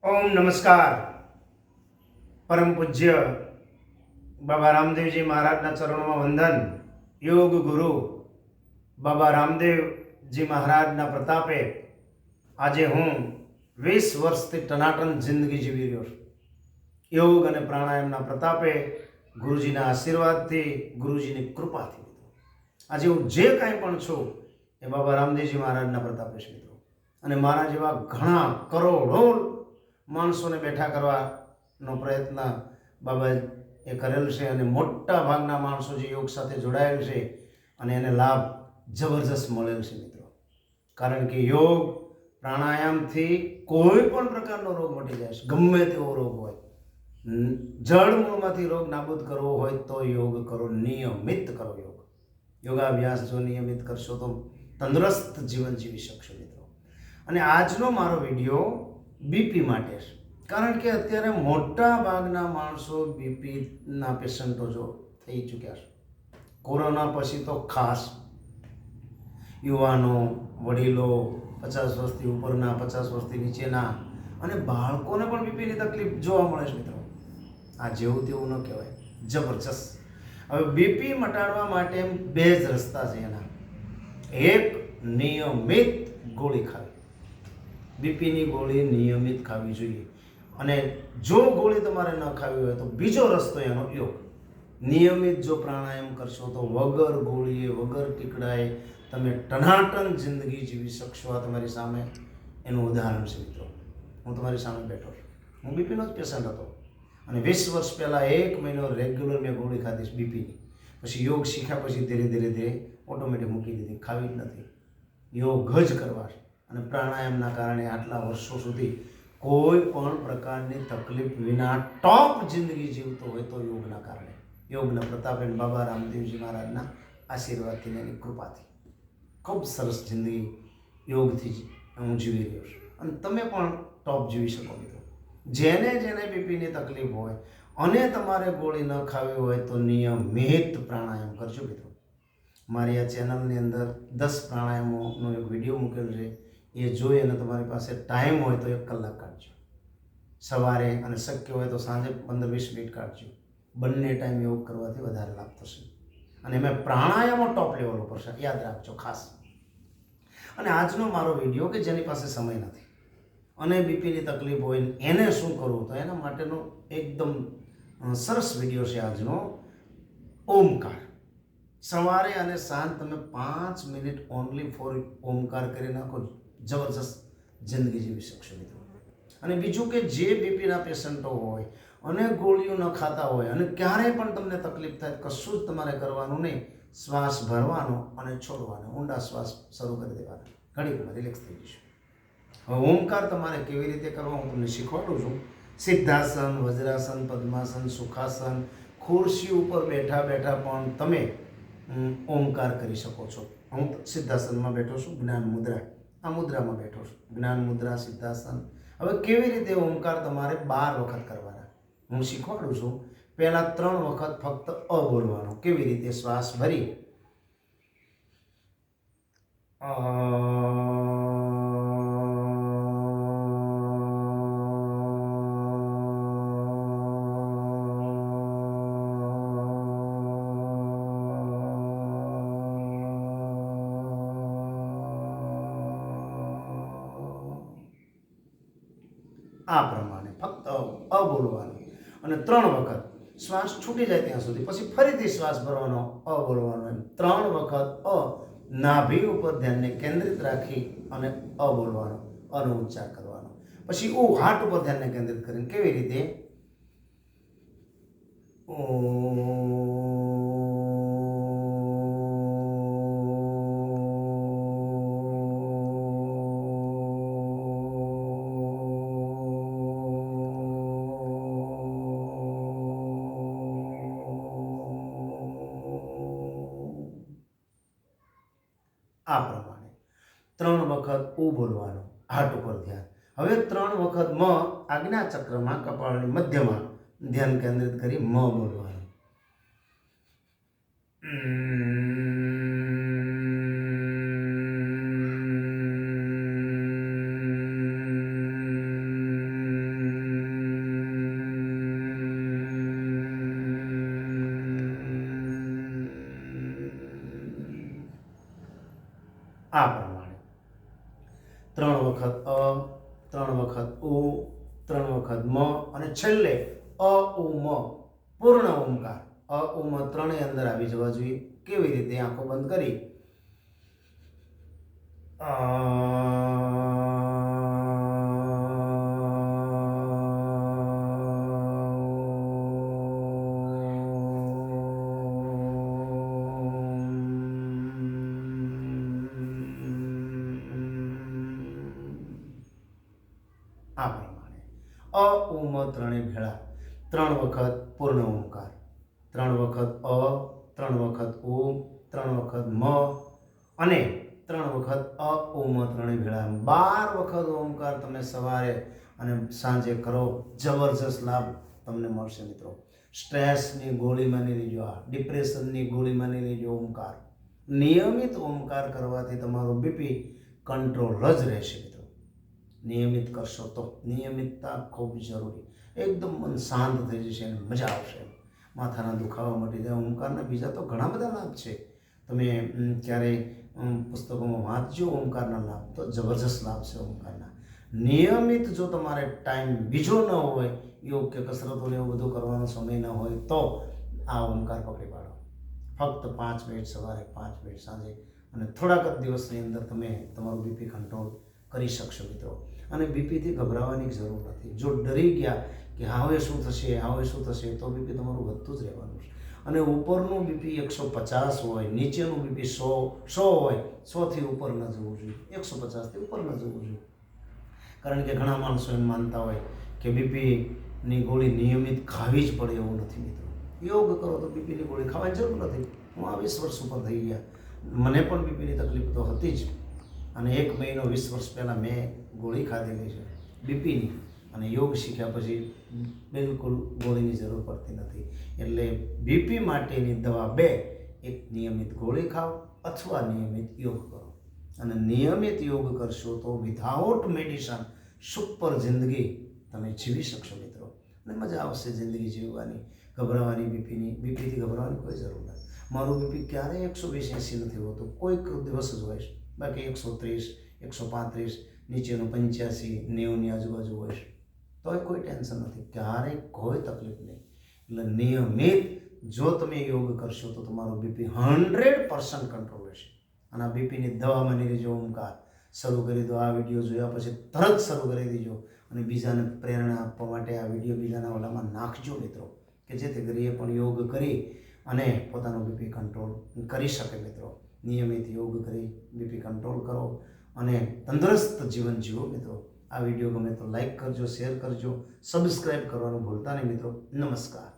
ओम नमस्कार। परम पूज्य बाबा रामदेव जी महाराज चरणों में वंदन। योग गुरु बाबा रामदेव जी महाराज प्रतापे आज हूँ 20 वर्ष थी टनाटन जिंदगी जीवी रो। योग और प्राणायाम प्रतापे गुरुजी आशीर्वाद थी गुरुजी कृपा थी आज हूँ जे कहीं पण छू ए बाबा रामदेव जी महाराज प्रतापे मित्रों अने मारा जेवा घणा करोड़ों माणसोने बेठा करवानो प्रयत्न बाबाए करेल छे अने मोटा भागना माणसो जे योग साथे जोड़ायेल छे अने एने लाभ जबरदस्त मळेल छे मित्रों। कारण के योग प्राणायाम थी कोई पण प्रकारनो रोग मटी जाय छे। गमे तेवो रोग होय, जड़मूळमांथी रोग नाबूद करवो होय तो योग करो, नियमित करो योग। योगाभ्यास जो नियमित करशो तो तंदुरस्त जीवन जीवी शकशो मित्रों। अने आजनो मारो विडियो बीपी माटे छे। कारण के अत्यारे मोटा भागना माणसो बीपी ना पेशंटो जो थई चूक्या छे। कोरोना पछी तो खास युवानो, वडीलो, 50 वर्षथी उपरना, 50 वर्षथी नीचेना अने बाळकोने पण बीपीनी तकलीफ जोवा मळे छे मित्रों। आ जेवुं तेवुं न कहेवाय, जबरदस्त। हवे बीपी मटाडवा माटे बे ज रस्ता छे एना। एक नियमित गोળી खावी। बीपीनी गोળી नियमित खावी જોઈએ અને જો ગોળી તમારે ન ખાવી હોય તો બીજો રસ્તો એનો योग। નિયમિત જો પ્રાણાયામ કરશો તો વગર ગોળીએ વગર ટીકડાએ તમે ટનાટન જિંદગી જીવી શકશો। આ તમારી સામે એનું ઉદાહરણ છે મિત્રો। હું તમારી સામે બેઠો છું, હું બીપીનો જ પેશન્ટ હતો અને 20 વર્ષ પહેલાં 1 મહિનો રેગ્યુલર મેં ગોળી ખાધી બીપીની। પછી योग શીખ્યા પછી ધીરે ધીરે ધીરે ઓટોમેટિક મૂકી દીધી, ખાવી જ નથી। योग જ કરવા છે અને પ્રાણાયામના કારણે આટલા વર્ષો સુધી કોઈ પણ પ્રકારની તકલીફ વિના ટોપ જિંદગી જીવતો હોય તો યોગના કારણે, યોગના પ્રતાપે બાબા રામદેવજી મહારાજના આશીર્વાદથી એની કૃપાથી ખૂબ સરસ જિંદગી યોગથી હું જીવી રહ્યો છું અને તમે પણ ટોપ જીવી શકો મિત્રો। જેને જેને બીપીની તકલીફ હોય અને તમારે ગોળી ન ખાવી હોય તો નિયમિત પ્રાણાયામ કરજો મિત્રો। મારી આ ચેનલની અંદર 10 પ્રાણાયામોનો એક વિડીયો મૂકેલો છે, એ જોઈ અને તમારી પાસે ટાઈમ હોય તો 1 કલાક કાઢજો સવારે અને શક્ય હોય તો સાંજે 15-20 મિનિટ કાઢજો। બંને ટાઈમ યોગ કરવાથી વધારે લાભ થશે અને એમાં પ્રાણાયામો ટોપ લેવલ ઉપર છે, યાદ રાખજો ખાસ। અને આજનો મારો વિડીયો કે જેની પાસે સમય નથી અને બીપીની તકલીફ હોય એને શું કરવું તો એના માટેનો એકદમ સરસ વિડીયો છે આજનો। ઓમકાર સવારે અને સાંજ તમે 5 મિનિટ ઓનલી ફોર ઓમકાર કરી નાખો, જબરજસ્ત જિંદગી જીવી શકશો મિત્રો। અને બીજું કે જે બીપીના પેશન્ટો હોય અને ગોળીઓ ન ખાતા હોય અને ક્યારેય પણ તમને તકલીફ થાય કશું જ તમારે કરવાનું નહીં, શ્વાસ ભરવાનો અને છોડવાનો, ઊંડા શ્વાસ શરૂ કરી દેવાના, ઘડીકમાં રિલેક્સ થઈ જશે। હવે ઓમકાર તમારે કેવી રીતે કરવા હું તમને શીખવાડું છું। સિદ્ધાસન, વજ્રાસન, પદ્માસન, સુખાસન, ખુરશી ઉપર બેઠા બેઠા પણ તમે ઓમકાર કરી શકો છો। હું સિદ્ધાસનમાં બેઠો છું, જ્ઞાન મુદ્રા, આ મુદ્રામાં બેઠો છું, જ્ઞાન મુદ્રા, સિદ્ધાસન। હવે કેવી રીતે ઓમકાર તમારે 12 વખત કરવાના હું શીખવાડું છું। પહેલા 3 વખત ફક્ત અ બોલવાનો, કેવી રીતે શ્વાસ ભરી આ પ્રમાણે ફક્ત અ બોલવાનું અને 3 વખત શ્વાસ છૂટી જાય ત્યાં સુધી, પછી ફરીથી શ્વાસ ભરવાનો, અ બોલવાનો, એમ 3 વખત અ નાભી ઉપર ધ્યાનને કેન્દ્રિત રાખી અને અ બોલવાનો, અનો ઉચ્ચાર કરવાનો। પછી ઓ હાર્ટ ઉપર ધ્યાનને કેન્દ્રિત કરીને કેવી રીતે આ પ્રમાણે 3 વખત ઉ બોલવાનો, હાર્ટ ઉપર ધ્યાન। હવે 3 વખત મ આજ્ઞા ચક્રમાં કપાળની મધ્યમાં ધ્યાન કેન્દ્રિત કરી મ બોલવાનું। આ પ્રમાણે 3 વખત અ, 3 વખત ઉ, 3 વખત મ અને છેલ્લે અ ઉ મ પૂર્ણ ઓમકાર. અ ઉ મ ત્રણેય અંદર આવી જવા જોઈએ. કેવી રીતે? આંખો બંધ કરી આ પ્રમાણે અ ઉ મ ત્રણેય ભેળા 3 વખત પૂર્ણ ઓમકાર, 3 વખત અ, 3 વખત ઉ, 3 વખત મ અને 3 વખત અ ઉ મ ત્રણેય ભેળા 12 વખત ઓમકાર તમે સવારે અને સાંજે કરો. જબરજસ્ત લાભ તમને મળશે મિત્રો. સ્ટ્રેસની ગોળી માની લેજો, આ ડિપ્રેશનની ગોળી માની લેજો. ઓમકાર, નિયમિત ઓમકાર કરવાથી તમારું બીપી કંટ્રોલ જ રહેશે મિત્રો. નિયમિત કરશો તો. નિયમિતતા ખૂબ જરૂરી. એકદમ મન શાંત થઈ જશે અને મજા આવશે. માથાના દુખાવા મટી જાય. ઓમકારના બીજા તો ઘણા બધા લાભ છે. તમે ક્યારેય પુસ્તકોમાં વાંચજો ઓમકારના લાભ, તો જબરજસ્ત લાભ છે ઓમકારના. નિયમિત જો તમારે ટાઈમ બીજો ન હોય, યોગ કે કસરતોને એવું બધું કરવાનો સમય ન હોય, તો આ ઓમકાર પકડી પાડો. ફક્ત 5 મિનિટ સવારે, 5 મિનિટ સાંજે, અને થોડાક જ દિવસની અંદર તમે તમારું બીપી કંટ્રોલ કરી શકશો મિત્રો. અને બીપીથી ગભરાવાની જરૂર નથી. જો ડરી ગયા કે હવે શું થશે, હવે શું થશે, તો બીપી તમારું વધતું જ રહેવાનું છે. અને ઉપરનું બીપી 150 હોય, નીચેનું બીપી 100 હોય, 100થી ઉપર ન જવું જોઈએ, 150થી ઉપર ન જવું જોઈએ. કારણ કે ઘણા માણસો એમ માનતા હોય કે બીપીની ગોળી નિયમિત ખાવી જ પડે. એવું નથી મિત્રો. યોગ કરો તો બીપીની ગોળી ખાવાની જરૂર નથી. હું આ 20 વર્ષ ઉપર થઈ ગયા, મને પણ બીપીની તકલીફ તો હતી જ. અને 1 મહિનો 20 વર્ષ પહેલાં મેં ગોળી ખાધેલી છે બીપીની, અને યોગ શીખ્યા પછી બિલકુલ ગોળીની જરૂર પડતી નથી. એટલે બીપી માટેની દવા 2, એક નિયમિત ગોળી ખાઓ અથવા નિયમિત યોગ કરો. અને નિયમિત યોગ કરશો તો વિધાઉટ મેડિસન સુપર જિંદગી તમે જીવી શકશો મિત્રો. અને મજા આવશે જિંદગી જીવવાની. ગભરાવાની બીપીથી ગભરાવાની કોઈ જરૂર નથી. મારું બીપી ક્યારેય 120-80 નથી હોતું, કોઈક દિવસ જ હોય છે. બાકી 130, 135, નીચેનું 85, 90ની આજુબાજુ હોય છે. તોય કોઈ ટેન્શન નથી, ક્યારેય કોઈ તકલીફ નહીં. એટલે નિયમિત જો તમે યોગ કરશો તો તમારું બીપી 100% કંટ્રોલ રહેશે. અને આ બીપીની દવા માની લેજો ઓમકાર. શરૂ કરી દો. આ વિડીયો જોયા પછી તરત શરૂ કરી દેજો. અને બીજાને પ્રેરણા આપવા માટે આ વિડીયો બીજાના ઓલામાં નાખજો મિત્રો, કે જેથી કરી એ પણ યોગ કરી અને પોતાનું બીપી કંટ્રોલ કરી શકે મિત્રો. નિયમિત યોગ કરી બીપી કંટ્રોલ કરો અને તંદુરસ્ત જીવન જીવો મિત્રો. આ વિડીયો ગમે તો લાઈક કરજો, શેર કરજો, સબસ્ક્રાઈબ કરવાનું ભૂલતા નહીં મિત્રો. નમસ્કાર.